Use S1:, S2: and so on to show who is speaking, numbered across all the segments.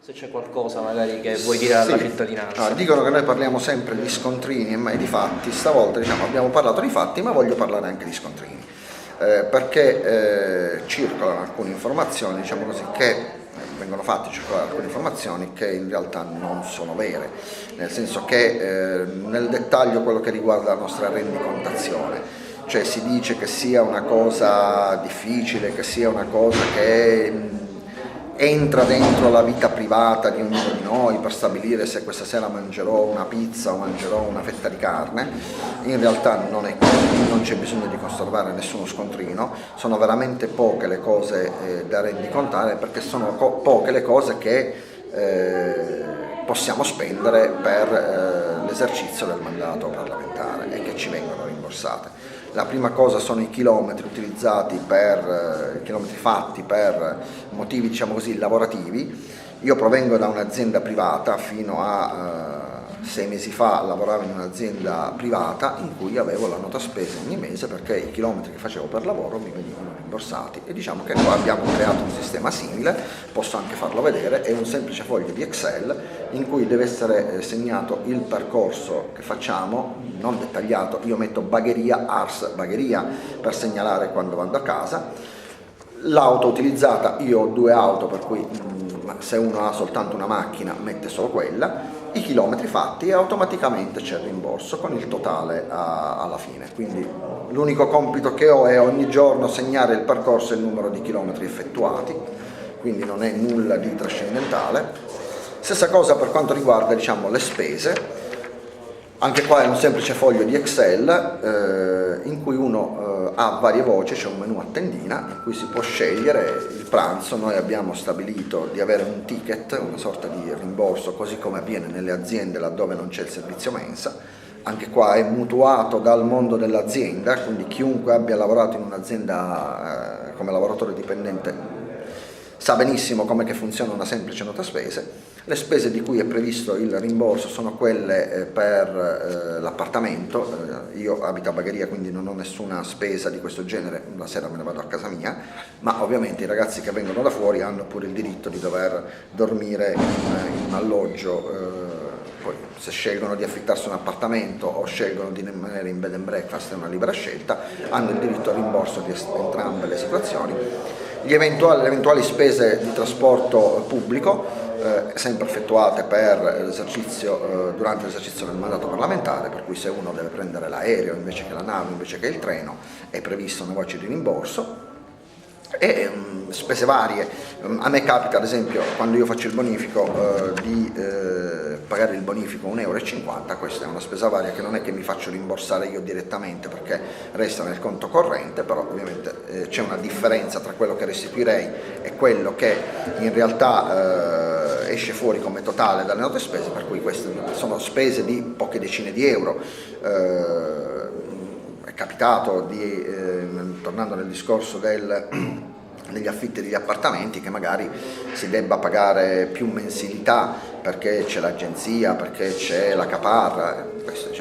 S1: se c'è qualcosa magari che vuoi dire alla cittadinanza.
S2: Dicono che noi parliamo sempre di scontrini e mai di fatti. Stavolta abbiamo parlato di fatti, ma voglio parlare anche di scontrini, perché circolano alcune informazioni, che vengono fatte circolare alcune informazioni che in realtà non sono vere, nel senso che nel dettaglio quello che riguarda la nostra rendicontazione, cioè si dice che sia una cosa difficile, che sia una cosa che entra dentro la vita privata di ognuno di noi per stabilire se questa sera mangerò una pizza o mangerò una fetta di carne. In realtà non è così, non c'è bisogno di conservare nessuno scontrino, sono veramente poche le cose da rendicontare, perché sono poche le cose che possiamo spendere per l'esercizio del mandato parlamentare e che ci vengono rimborsate. La prima cosa sono i chilometri utilizzati chilometri fatti per motivi lavorativi. Io provengo da un'azienda privata, fino a 6 mesi fa lavoravo in un'azienda privata in cui avevo la nota spesa ogni mese, perché i chilometri che facevo per lavoro mi venivano rimborsati, e diciamo che qua abbiamo creato un sistema simile. Posso anche farlo vedere, è un semplice foglio di Excel in cui deve essere segnato il percorso che facciamo, non dettagliato. Io metto Bagheria, Ars Bagheria, per segnalare quando vado a casa. L'auto utilizzata, io ho 2 auto, per cui se uno ha soltanto una macchina mette solo quella, i chilometri fatti, e automaticamente c'è il rimborso con il totale alla fine. Quindi l'unico compito che ho è ogni giorno segnare il percorso e il numero di chilometri effettuati, quindi non è nulla di trascendentale. Stessa cosa per quanto riguarda le spese. Anche qua è un semplice foglio di Excel in cui uno ha varie voci, c'è un menu a tendina in cui si può scegliere il pranzo. Noi abbiamo stabilito di avere un ticket, una sorta di rimborso, così come avviene nelle aziende laddove non c'è il servizio mensa. Anche qua è mutuato dal mondo dell'azienda, quindi chiunque abbia lavorato in un'azienda come lavoratore dipendente sa benissimo come che funziona una semplice nota spese. Le spese di cui è previsto il rimborso sono quelle per l'appartamento. Io abito a Bagheria, quindi non ho nessuna spesa di questo genere, la sera me ne vado a casa mia, ma ovviamente i ragazzi che vengono da fuori hanno pure il diritto di dover dormire in un alloggio. Poi se scelgono di affittarsi un appartamento o scelgono di rimanere in bed and breakfast, è una libera scelta, hanno il diritto al rimborso di entrambe le situazioni. Le eventuali spese di trasporto pubblico, sempre effettuate durante l'esercizio del mandato parlamentare, per cui se uno deve prendere l'aereo invece che la nave, invece che il treno, è prevista una voce di rimborso. E spese varie. A me capita, ad esempio, quando io faccio il bonifico, di pagare il bonifico 1,50 €. Questa è una spesa varia che non è che mi faccio rimborsare io direttamente, perché resta nel conto corrente, però ovviamente c'è una differenza tra quello che restituirei e quello che in realtà esce fuori come totale dalle note spese, per cui queste sono spese di poche decine di euro. È capitato tornando nel discorso degli affitti degli appartamenti, che magari si debba pagare più mensilità perché c'è l'agenzia, perché c'è la caparra. Queste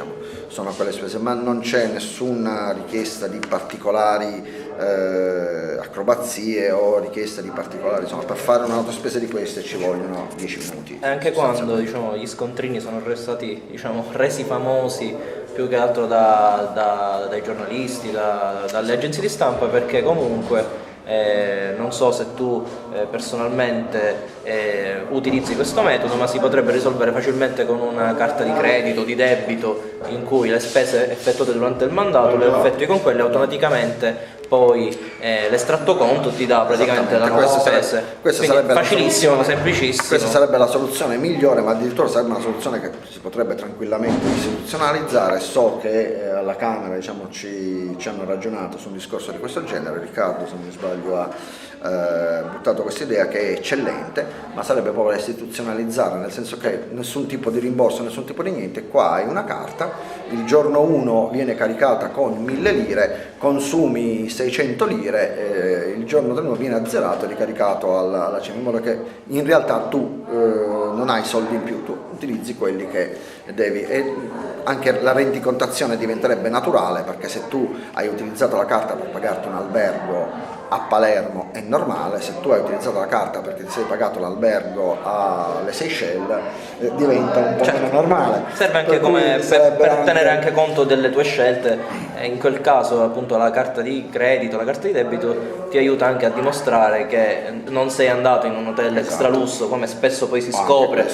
S2: sono quelle spese, ma non c'è nessuna richiesta di particolari acrobazie o richiesta di particolari, per fare una nota spesa di queste ci vogliono 10 minuti.
S1: Anche quando gli scontrini sono stati resi famosi più che altro dai giornalisti, dalle agenzie di stampa, perché comunque non so se tu personalmente utilizzi questo metodo, ma si potrebbe risolvere facilmente con una carta di credito, di debito, in cui le spese effettuate durante il mandato le effettui con quelle, automaticamente poi l'estratto conto ti dà praticamente la nota spese. Questa sarebbe facilissimo, semplicissimo.
S2: Questa sarebbe la soluzione migliore, ma addirittura sarebbe una soluzione che si potrebbe tranquillamente istituzionalizzare. So che alla Camera ci hanno ragionato su un discorso di questo genere. Riccardo, se non mi sbaglio, ha buttato questa idea che è eccellente, ma sarebbe proprio da istituzionalizzare, nel senso che nessun tipo di rimborso, nessun tipo di niente. Qua hai una carta, il giorno 1 viene caricata con 1000 lire, consumi 600 lire, il giorno del 1 viene azzerato e ricaricato alla cena, in modo che in realtà tu non hai soldi in più, tu utilizzi quelli che devi, e anche la rendicontazione diventerebbe naturale, perché se tu hai utilizzato la carta per pagarti un albergo a Palermo è normale, se tu hai utilizzato la carta perché ti sei pagato l'albergo alle Seychelles, diventa un po' meno normale.
S1: Serve anche per tenere anche conto delle tue scelte, e in quel caso appunto la carta di credito, la carta di debito ti aiuta anche a dimostrare che non sei andato in un hotel extra lusso come spesso poi si scopre,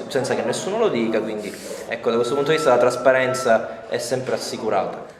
S1: senza che nessuno lo dica, quindi ecco, da questo punto di vista la trasparenza è sempre assicurata.